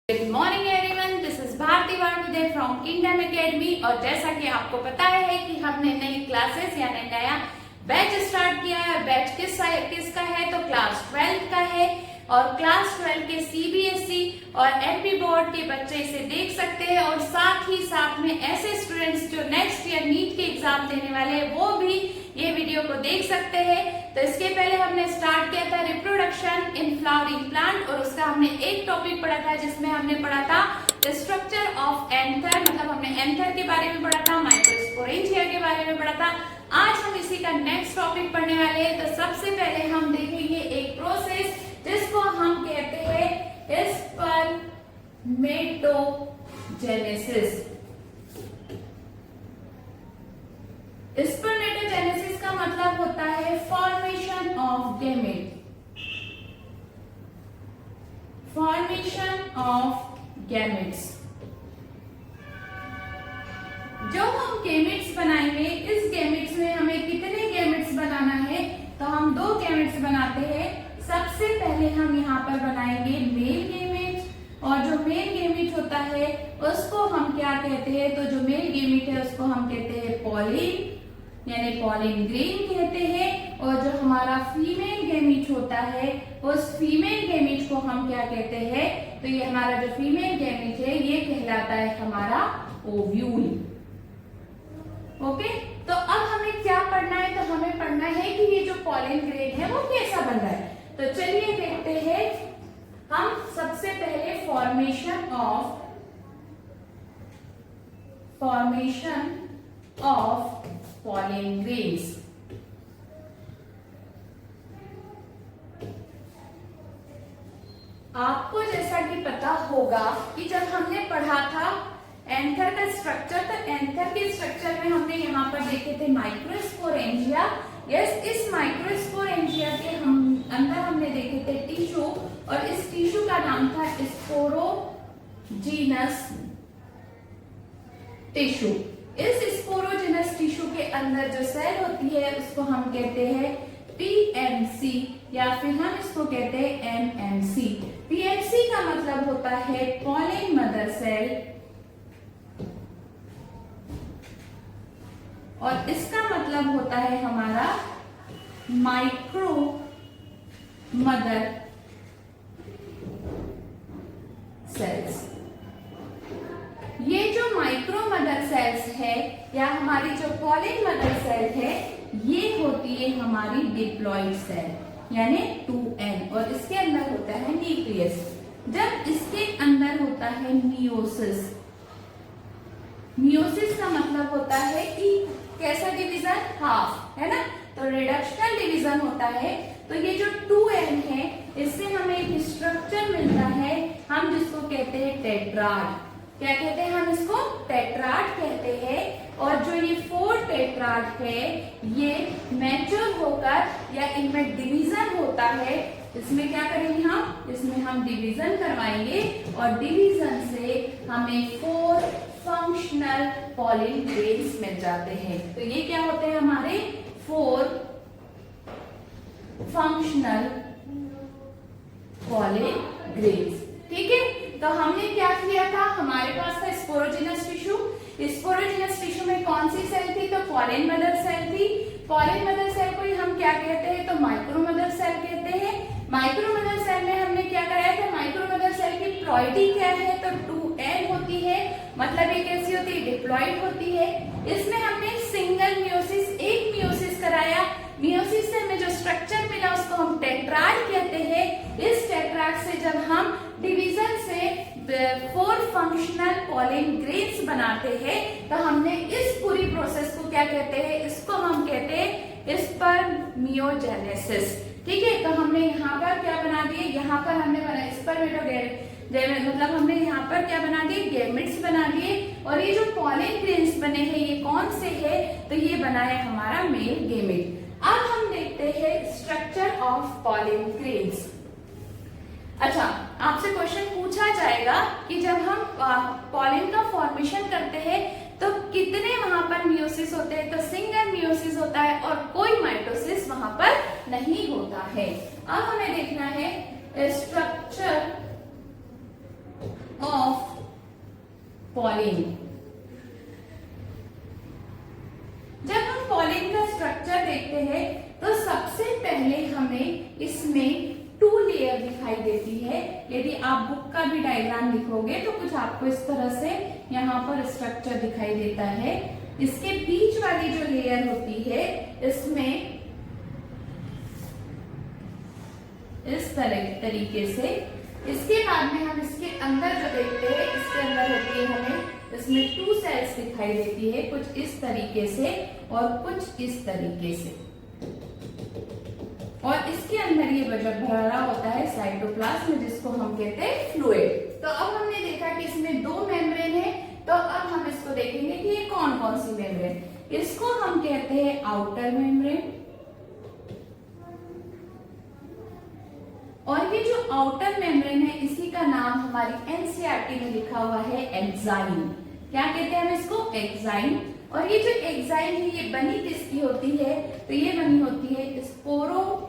Good morning everyone, this is Bharti Warmude from Kingdom Academy. और जैसा कि आपको पता है कि हमने नई क्लासेस यानी नया बैच स्टार्ट किया है। बैच किसका है तो क्लास 12 का है और क्लास 12 के सीबीएसई और एमपी बोर्ड के बच्चे इसे देख सकते हैं और साथ ही साथ में ऐसे स्टूडेंट्स जो नेक्स्ट ईयर नीट के एग्जाम देने वाले हैं वो भी ये वीडियो को देख सकते हैं। तो इसके पहले हमने स्टार्ट किया था रिप्रोडक्शन इन फ्लावरिंग प्लांट और उसका हमने एक टॉपिक पढ़ा था जिसमें हमने पढ़ा था स्ट्रक्चर ऑफ एंथर, मतलब हमने एंथर के बारे में पढ़ा था, माइक्रोस्पोरेंजिया के बारे में पढ़ा था। आज हम इसी का नेक्स्ट टॉपिक पढ़ने वाले हैं। तो सबसे पहले हम देखेंगे एक प्रोसेस जिसको हम कहते हैं स्पर्मेटोजेनेसिस। स्पर्मेटोजेनेसिस का मतलब होता है formation of gamete, formation of gametes. जो हम गैमेट्स बनाएंगे, इस गैमेट्स में हमें कितने गैमेट्स बनाना है तो हम 2 गैमेट्स बनाते हैं। सबसे पहले हम यहाँ पर बनाएंगे मेल गैमेट और जो मेल गैमेट होता है उसको हम क्या कहते हैं तो जो मेल गैमेट है उसको हम कहते हैं पॉलिन यानी पॉलिन ग्रेन कहते हैं। और जो हमारा फीमेल गैमेट होता है उस फीमेल गैमेट को हम क्या कहते हैं तो ये हमारा जो फीमेल गैमेट है ये कहलाता है हमारा ओव्यूल। ओके, तो अब हमें क्या पढ़ना है तो हमें पढ़ना है कि ये जो पॉलिन ग्रेन है वो कैसा बन रहा है। तो चलिए देखते हैं। हम सबसे पहले फॉर्मेशन ऑफ पॉलिन ग्रेन्स। आपको जैसा कि पता होगा कि जब हमने पढ़ा था एंथर का स्ट्रक्चर, तो एंथर के स्ट्रक्चर में हमने यहाँ पर देखे थे माइक्रोस्पोरेंजिया। यस, इस माइक्रोस्पोरेंजिया के अंदर हमने देखे थे टिश्यू और इस टिश्यू का नाम था स्पोरोजीनस टिश्यू। इस स्पोरोजीनस टिश्यू के अंदर जो सेल होती है उसको हम कहते हैं पीएमसी या फिर हम इसको कहते हैं एमएमसी। पीएमसी का मतलब होता है पॉलिन मदर सेल और इसका मतलब होता है हमारा माइक्रो मदर सेल्स। ये जो माइक्रो मदर सेल्स है या हमारी जो पॉलिन मदर सेल है ये होती है हमारी डिप्लॉइड सेल यानी 2n और इसके अंदर होता है न्यूक्लियस। जब इसके अंदर होता है मियोसिस, मियोसिस का मतलब होता है कि कैसा डिवीजन, हाफ, है ना। तो रिडक्शनल डिवीजन होता है। तो ये जो 2n है इससे हमें एक स्ट्रक्चर मिलता है हम जिसको कहते हैं टेट्राड। क्या कहते हैं हम इसको? टेट्राड कहते हैं। और जो ये 4 टेट्राड है ये मैच्योर होकर या इनमें डिवीजन होता है। इसमें क्या करेंगे हम? इसमें हम डिवीजन करवाएंगे और डिवीजन से हमें 4 फंक्शनल पॉलिन ग्रेन्स मिल जाते हैं। तो ये क्या होते हैं हमारे 4 फंक्शनल पॉलिन ग्रेन्स। ठीक है, तो हमने क्या किया था, हमारे पास था स्पोरोजीनस टिश्यू। स्पोरोजीनस टिश्यू में कौन सी सेल थी तो पॉलिन मदर सेल थी। पॉलिन मदर सेल को ही हम क्या कहते हैं तो माइक्रो मदर सेल कहते हैं। माइक्रो मदर सेल में हमने क्या कराया था, माइक्रो मदर सेल की प्लॉइडी क्या है तो 2n होती है, मतलब ये कैसी होती है, डिप्लॉइड होती है। इसमें हमने सिंगल मियोसिस, एक मियोसिस कराया। मियोसिस से हमें जो स्ट्रक्चर मिला उसको हम टेट्राड कहते हैं। इस टेट्राड से जब हम डिवीजन से 4 फंक्शनल पॉलिन ग्रेन्स बनाते हैं तो हमने इस पूरी प्रोसेस को क्या कहते हैं, इसको हम कहते हैं स्पर्मियोजेनेसिस। ठीक है, तो हमने यहाँ पर क्या बना दिए, यहाँ पर हमने बना स्पर्मेटोजेनेसिस, मतलब हमने यहाँ पर क्या बना दिए, गैमेट्स बना दिए। और ये जो पॉलिन ग्रेन्स बने हैं ये कौन से है तो ये बना है हमारा मेल गैमेट। अब हम देखते हैं स्ट्रक्चर ऑफ पॉलिन ग्रेन्स। अच्छा, आपसे क्वेश्चन पूछा जाएगा कि जब हम पॉलिन का फॉर्मेशन करते हैं तो कितने वहां पर मियोसिस होते हैं तो सिंगल मियोसिस होता है और कोई माइटोसिस वहां पर नहीं होता है। अब हमें देखना है स्ट्रक्चर पॉलिन। जब हम पॉलिन का स्ट्रक्चर देखते हैं तो सबसे पहले हमें इसमें 2 लेयर दिखाई देती है। यदि आप बुक का भी डायग्राम लिखोगे तो कुछ आपको इस तरह से यहाँ पर स्ट्रक्चर दिखाई देता है। इसके बीच वाली जो लेयर होती है इसमें इस तरीके से, इसके बाद में हम इसके अंदर जो देखते हैं इसके अंदर होती है हमें इसमें 2 सेल्स दिखाई देती है, कुछ इस तरीके से और कुछ इस तरीके से, और इसके अंदर ये भरा होता है साइटोप्लाज्म जिसको हम कहते हैं फ्लूइड। तो अब हमने देखा कि इसमें 2 मेम्ब्रेन है, तो अब हम इसको देखेंगे कि ये कौन कौन सी मेम्ब्रेन। इसको हम कहते हैं आउटर मेम्ब्रेन, और ये जो आउटर मेम्ब्रेन है इसी का नाम हमारी एनसीईआरटी में लिखा हुआ है एक्साइन। क्या कहते हैं हम इसको? एक्साइन। और ये जो एक्साइन है ये बनी किसकी होती है? तो ये बनी होती है स्पोरोपोलिनिन।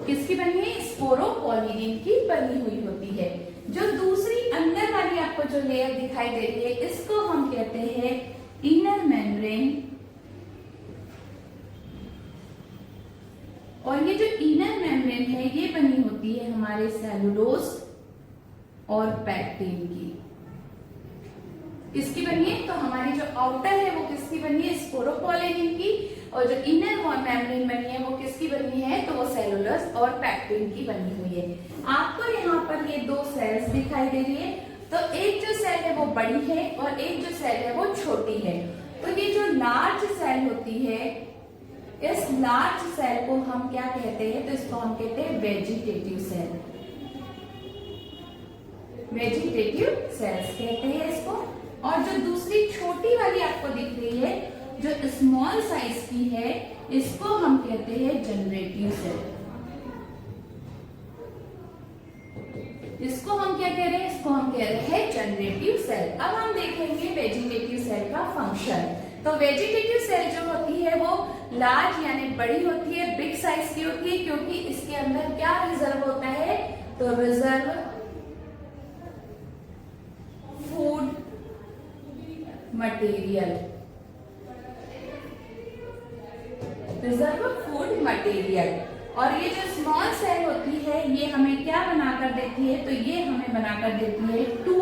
किसकी बनी है? स्पोरोपोलिनिन की बनी हुई होती है। जो दूसरी अंदर वाली आपको जो लेयर दिखाई दे रही है इसको हम कहते हैं इनर मेम्ब्रेन, और ये जो इनर मेम्ब्रेन है ये बनी होती है हमारे सेलुलोज और पैक्टिन की। किसकी बनी है? तो हमारी जो आउटर है वो किसकी बनी है? स्पोरोपोलिनिन की, और जो इनर मेम्ब्रेन बनी है वो किसकी बनी है? तो वो सेलुलोज और पैक्टिन की बनी हुई है। आपको यहाँ पर ये 2 सेल्स दिखाई दे रही है, तो एक जो सेल है वो बड़ी है और एक जो सेल है वो छोटी है। तो ये जो लार्ज सेल होती है, इस लार्ज सेल को हम क्या कहते हैं? तो इसको हम कहते हैं वेजिटेटिव सेल। वेजिटेटिव सेल्स कहते हैं इसको। और जो दूसरी छोटी वाली आपको दिख रही है जो स्मॉल साइज की है इसको हम कहते हैं जनरेटिव सेल। इसको हम क्या कह रहे हैं? इसको हम कह रहे हैं जनरेटिव सेल। अब हम देखेंगे वेजिटेटिव सेल का फंक्शन। तो वेजिटेटिव सेल जो होती है वो लार्ज यानी बड़ी होती है, बिग साइज की होती है, क्योंकि इसके अंदर क्या रिजर्व होता है? तो reserve food material, reserve food material. और ये जो स्मॉल सेल होती है ये हमें क्या बनाकर देती है? तो ये हमें बनाकर देती है 2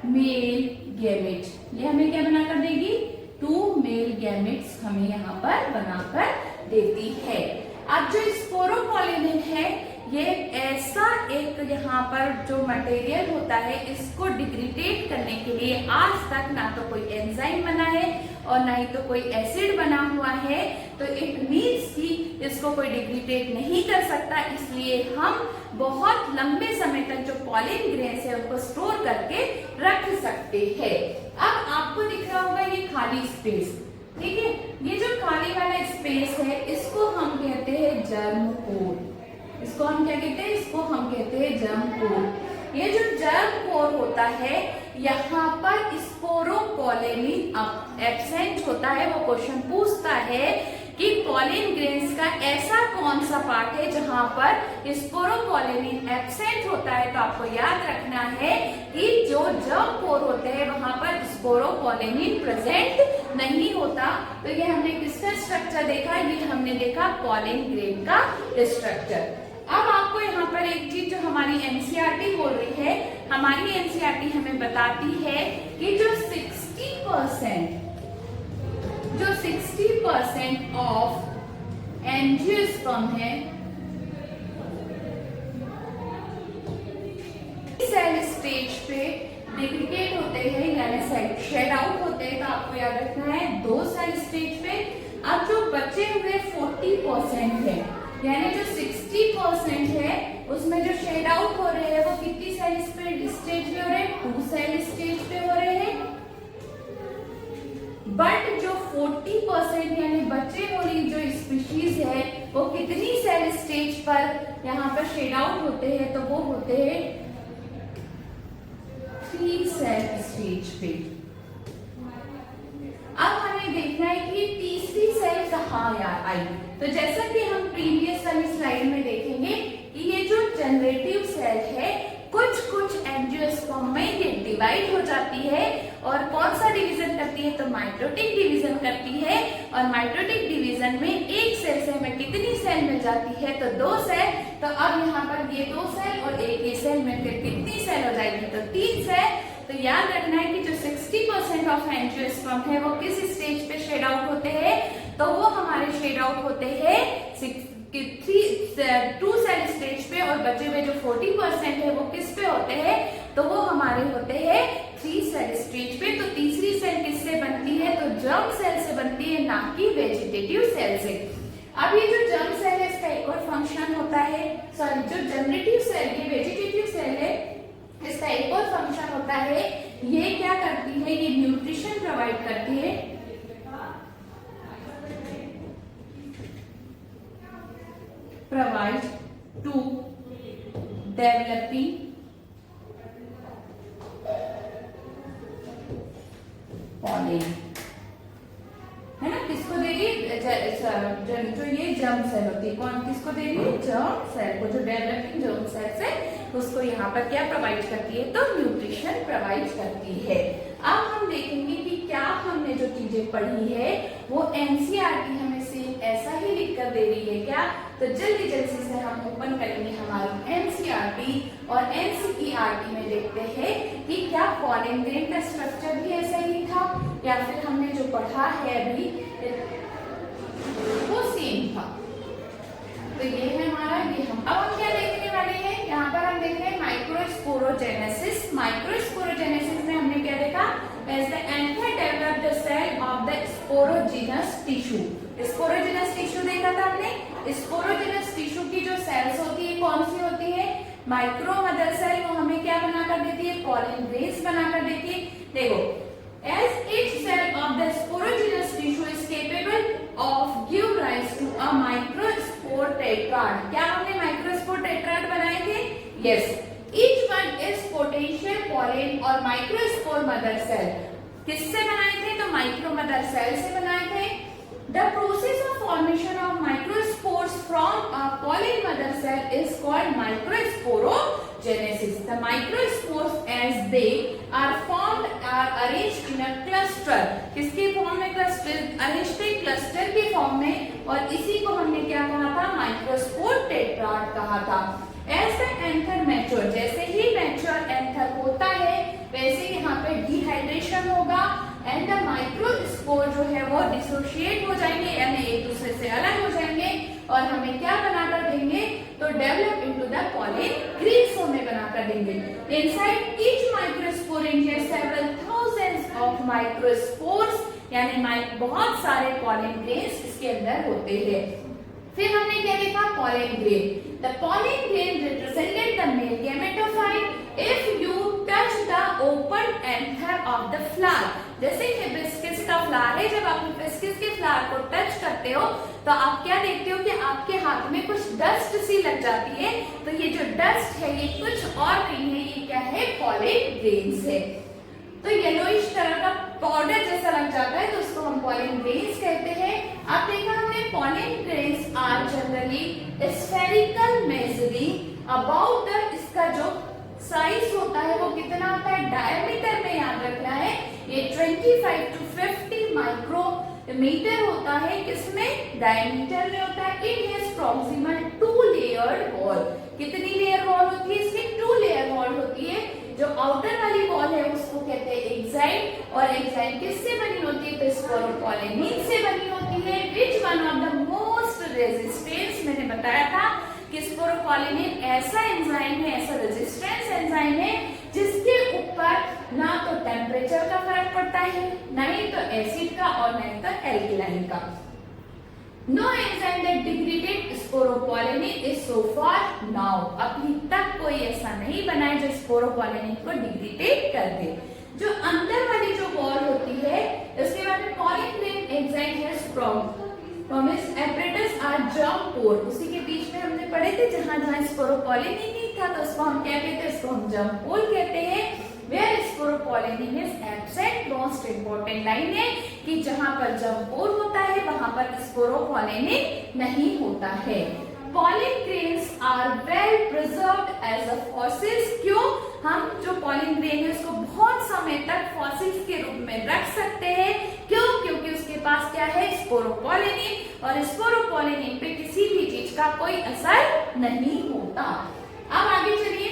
मेल गैमेट्स। ये हमें क्या बनाकर देगी? 2 मेल गैमेट्स हमें यहाँ पर बनाकर देती है। अब जो स्पोरोपोलिनिन है ये ऐसा एक यहाँ पर जो मटेरियल होता है इसको डिग्रेडेट करने के लिए आज तक ना तो कोई एंजाइम बना है और ना ही तो कोई एसिड बना हुआ है। तो इट मीन्स कि इसको कोई डिग्रेडेट नहीं कर सकता, इसलिए हम बहुत लंबे समय तक जो पॉलिन ग्रेन्स है उनको स्टोर करके रख सकते हैं। अब आपको दिख रहा होगा ये खाली स्पेस, ठीक है? ये जो खाली वाला स्पेस है इसको हम कहते हैं जर्म कोर। इसको हम क्या कहते हैं? इसको हम कहते हैं जर्म कोर। ये जो जर्म कोर होता है यहाँ पर स्पोरोपोलिनिन एब्सेंट होता है। वो क्वेश्चन पूछता है कि पॉलिन ग्रेन्स का ऐसा कौन सा पार्ट है जहां पर स्पोरोपोलिनिन एब्सेंट होता है। तो आपको याद रखना है कि जो जर्म कोर होते हैं वहां पर स्पोरोपोलिनिन प्रेजेंट नहीं होता। तो ये हमने किसका स्ट्रक्चर देखा? ये हमने देखा पॉलिन ग्रेन का स्ट्रक्चर। अब आपको यहाँ पर एक चीज जो हमारी एनसीईआरटी बोल रही है, हमारी एनसीईआरटी हमें बताती है कि जो 60% ऑफ एंजियोस्पर्म है सेल स्टेज पे डिग्रेडेट होते हैं यानी शेड आउट होते हैं। तो आपको याद रखना है 2 सेल स्टेज पे। अब जो बचे हुए 40% है यानी जो 60% है उसमें जो शेड आउट हो रहे हैं वो कितनी सेल स्टेज पे हो रहे हैं? 2 सेल स्टेज पे हो रहे हैं। बट जो 40% यानी बचे हुई जो स्पीशीज है वो कितनी सेल स्टेज पर यहाँ पर शेड आउट होते हैं? तो वो होते हैं 3 सेल स्टेज पे। अब हमें देखना है कि तीसरी सेल कहाँ आई। तो जैसा कि हम प्रीवियस वाली स्लाइड में देखेंगे कि ये जो जनरेटिव सेल है कुछ जाती है और कौन सा डिवीजन करती है, तो माइटोटिक डिवीजन करती है। और माइटोटिक डिवीजन में एक सेल से हमें कितनी सेल मिल जाती है, तो 2 सेल। तो अब यहाँ पर ये 2 सेल और एक ये सेल मिलकर कितनी सेल हो जाएगी, तो 3 सेल। तो याद रखना है कि जो 60% ऑफ एंजियोस्पर्म है वो किस स्टेज पे शेड आउट होते हैं, तो वो हमारे शेड आउट होते हैं 2 सेल स्टेज पे, और बचे हुए जो 40% है वो किस पे होते हैं, तो वो हमारे होते हैं 3 सेल स्टेज पे। तो तीसरी सेल किससे बनती है, तो जर्म सेल से बनती है, ना कि वेजिटेटिव सेल से। अब ये जो जर्म सेल है इसका एक और फंक्शन होता है, सॉरी जो जनरेटिव सेल ये वेजिटेटिव सेल है इसका एक और फंक्शन होता है, ये क्या करती है, ये न्यूट्रिशन प्रोवाइड करती है, प्रोवाइड टू डेवलपिंग पॉलिन, है ना, किसको दे रही है, जो ये जर्म सेल होती है, कौन किसको दे रही है, जर्म सेल को, जो डेवलपिंग जर्म सेल से उसको यहाँ पर क्या प्रोवाइड करती है, तो न्यूट्रिशन प्रोवाइड करती है। अब हम देखेंगे कि क्या हमने जो चीजें पढ़ी है वो एनसीईआरटी हमें सेम ऐसा ही लिख कर दे रही है क्या, तो जल्दी जल्दी से हम ओपन करेंगे हमारी एनसीईआरटी और एनसीईआरटी में देखते हैं कि क्या पॉलिन ग्रेन का स्ट्रक्चर भी ऐसा ही था या फिर हमने जो पढ़ा है अभी वो सेम था। तो ये है हमारा, ये हम अब हम क्या देखने वाले हैं, यहाँ पर हम देख रहे हैं माइक्रोस्पोरोजेनेसिस। माइक्रोस्पोरोजेनेसिस में हमने क्या देखा, as the anther develop the cell of the sporogenous tissue। Sporogenous tissue देखा था हमने। स्पोरोजेनस टिश्यू की जो सेल्स होती है कौन सी होती है, माइक्रो मदर सेल, वो हमें क्या बनाकर देती है, पॉलिन ग्रेन्स बनाकर देती है। देखो, as each cell of the sporogenous tissue is capable of give rise to a microspore tetrad। क्या हमने माइक्रोस्पोर टेट्राड बनाए थे, yes. each one is potential pollen और microspore mother cell। किससे बनाए थे, तो माइक्रो मदर सेल से बनाए थे। The process of formation of microspores from a pollen mother cell is called microsporogenesis। The microspores as they are formed are arranged in a cluster। किसके form में, cluster, arrange थे cluster के form में, और इसी को हमने क्या कहा था, माइक्रोस्पोर टेट्राड कहा था। As the anther mature, जैसे ही मैच्योर एंथर होता है वैसे यहाँ पे डिहाइड्रेशन होगा एंड द माइक्रोस्पोर जो है वो डिसोशिएट हो जाएंगे, यानी एक दूसरे से अलग हो जाएंगे और हमें क्या बनाकर देंगे, तो develop into the pollen grains हमें बनाकर देंगे। Inside each microspore entire several thousands of microspores, यानी बहुत सारे पॉलिन ग्रेन्स इसके अंदर होते हैं। फिर हमने क्या देखा, pollen grain. The pollen grain represented the male gametophyte if you touch the open anther of the flower. जैसे हिबिस्कस का फ्लावर है, जब आप हिबिस्कस के फ्लावर को टच करते हो तो आप क्या देखते हो कि आपके हाथ में कुछ डस्ट सी लग जाती है। तो ये जो डस्ट है ये कुछ और नहीं है, ये क्या है, पॉलिन ग्रेन्स है। तो येलोइश कलर का पाउडर जैसा लग जाता है तो उसको हम पॉलिन ग्रेन्स कहते हैं। अब देखा हमने pollen grains are generally spherical measuring about the, इसका जो साइज होता है वो कितना होता है, डायमीटर में याद रखना है, ये 25 to 50 माइक्रोमीटर होता है। किसमें, डायमीटर में होता है। It has proximal 2 layered wall. कितनी लेयर वॉल होती है इसकी, 2 लेयर वॉल होती है। जो आउटर वाली वॉल है उसको कहते हैं एक्साइड, और एक्साइड किससे बनी होती है, तो स्पोरोपोलिन से बनी होती है। Which one of the most resistance, मैंने बताया था कि स्पोरोपोलिन ऐसा एंजाइम है, ऐसा रेजिस्टेंस एंजाइम है जिसके ऊपर ना तो टेम्परेचर का फर्क पड़ता है, नहीं तो एसिड का और नहीं तो एल्कलाइन का। No enzyme that degraded sporopollen is so far now। अभी तक कोई ऐसा नहीं बना है जो स्पोरोपोलिन को डिग्रेडेट कर दे। जो अंदर वाली जो वॉल होती है उसके बाद में pollen grain enzyme has promise apparatus are germ pore। उसी के बीच में हमने पढ़े थे जहां जहां स्पोरोपोलिन नहीं था तो उसको हम क्या कहते हैं, उसको हम germ pore कहते हैं। Where sporopollen is absent, most important line है कि जहां पर germ pore होता है वहां पर स्पोरोपोलिन नहीं होता है। pollen grains are well preserved as a fossils. क्यों? हम जो pollen grain है उसको बहुत समय तक fossils के रूप में रख सकते हैं. क्यों? क्योंकि उसके पास क्या है? स्पोरोपोलिनिन, और स्पोरोपोलिनिन पे किसी भी चीज का कोई असर नहीं होता. अब आगे चलिए,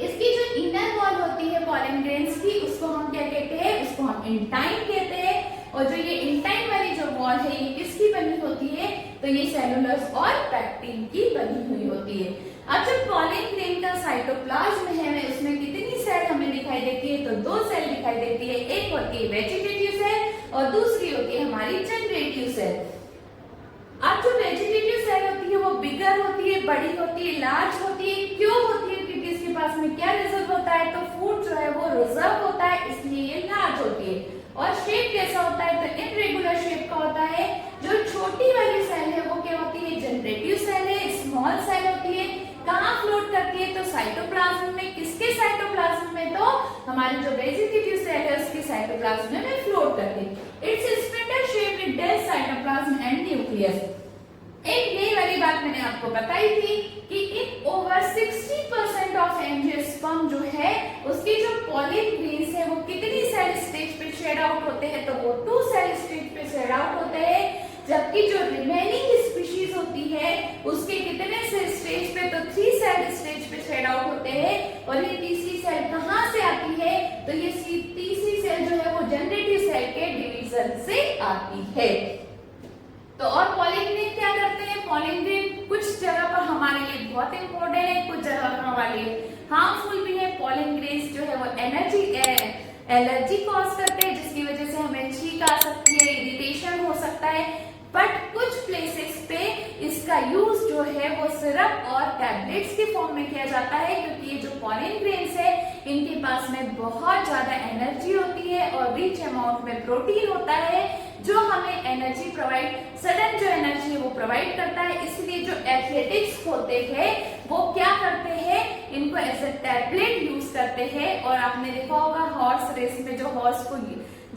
इसकी जो इनर वॉल होती है पॉलन ग्रेन्स की, उसको हम क्या कहते हैं? उसको हम इंटाइन कहते हैं. और जो ये इंटाइन वाली जो वॉल है ये किसकी बनी होती है? तो ये सेलुलोज और पैक्टिन की बनी हुई होती है. अब जब पॉलन ग्रेन का साइटोप्लाज्म है उसमें कितनी सेल हमें दिखाई देती है? तो 2 सेल दिखाई देती है. एक होती है वेजिटेटिव सेल और दूसरी होती है हमारी जनरेटिव सेल. अब जो वेजिटेटिव सेल होती है वो बिगर होती है, बड़ी होती है, लार्ज होती है. क्यों होती है? क्योंकि इसके पास में क्या रिजर्व होता है? तो फूड जो है वो रिजर्व होता है, इसलिए ये लार्ज होती है. और शेप कैसा होता है? तो इनरेगुलर शेप का होता है. जो छोटी वाली सेल है वो क्या होती है? जनरेटिव सेल है, स्मॉल सेल होती है. कहाँ फ्लोट करती है? तो साइटोप्लाज्म में. किसके साइटोप्लाज्म में? तो हमारी जो वेजिटेटिव सेल है उसके साइटोप्लाज्म में फ्लोट करती है. It's spindle shape with dense cytoplasm and nucleus. एक ये वाली बात मैंने आपको बताई थी कि इन ओवर 60% ऑफ एंजियोस्पर्म जो है उसके जो पॉलन ग्रेन्स है वो कितनी सेल स्टेज पे शेड आउट होते हैं? तो वो 2 सेल स्टेज पे शेड आउट होते हैं. जबकि जो रिमेनिंग स्पीशीज होती है उसके कितने सेल स्टेज पे? तो 3 सेल स्टेज पे शेड आउट होते हैं. और ये तीसरी सेल कहाँ से आती है? तो ये तीसरी सेल जो है वो जनरेटिव सेल के डिवीजन से आती है. तो और पॉलन ग्रेन क्या करते हैं? पॉलन ग्रेन कुछ जगह पर हमारे लिए बहुत इंपॉर्टेंट है, कुछ जगह हमारे लिए हार्मफुल भी है. पॉलन ग्रेन्स जो है वो एलर्जी कॉज करते हैं, जिसकी वजह से हमें छींक आ सकती है, इरिटेशन हो सकता है. बट कुछ प्लेसेस पे इसका यूज जो है वो सिरप और टैबलेट्स के फॉर्म में किया जाता है, क्योंकि ये जो पॉलन ग्रेन्स है इनके पास में बहुत ज्यादा एनर्जी होती है और रिच अमाउंट में प्रोटीन होता है जो हमें एनर्जी प्रोवाइड, सडन जो एनर्जी है वो प्रोवाइड करता है. इसलिए जो एथलेटिक्स होते हैं वो क्या करते हैं? इनको एज ए टैबलेट यूज करते हैं. और आपने देखा होगा हॉर्स रेस में जो हॉर्स को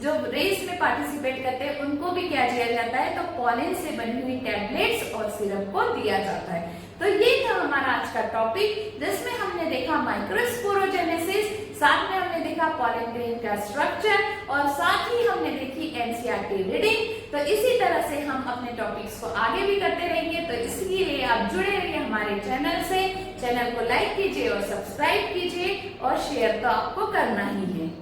जो रेस में पार्टिसिपेट करते हैं उनको भी क्या दिया जाता है? तो पॉलन से बनी हुई टैबलेट्स और सिरप को दिया जाता है. तो ये था हमारा आज का टॉपिक, जिसमें हमने देखा माइक्रोस्पोरोजेनेसिस, साथ में हमने देखा पॉलन ग्रेन का स्ट्रक्चर और साथ ही हमने देखी एनसीईआरटी रीडिंग. तो इसी तरह से हम अपने टॉपिक्स को आगे भी करते रहेंगे. तो इसलिए आप जुड़े रहिए हमारे चैनल से. चैनल को लाइक कीजिए और सब्सक्राइब कीजिए और शेयर तो आपको करना ही है.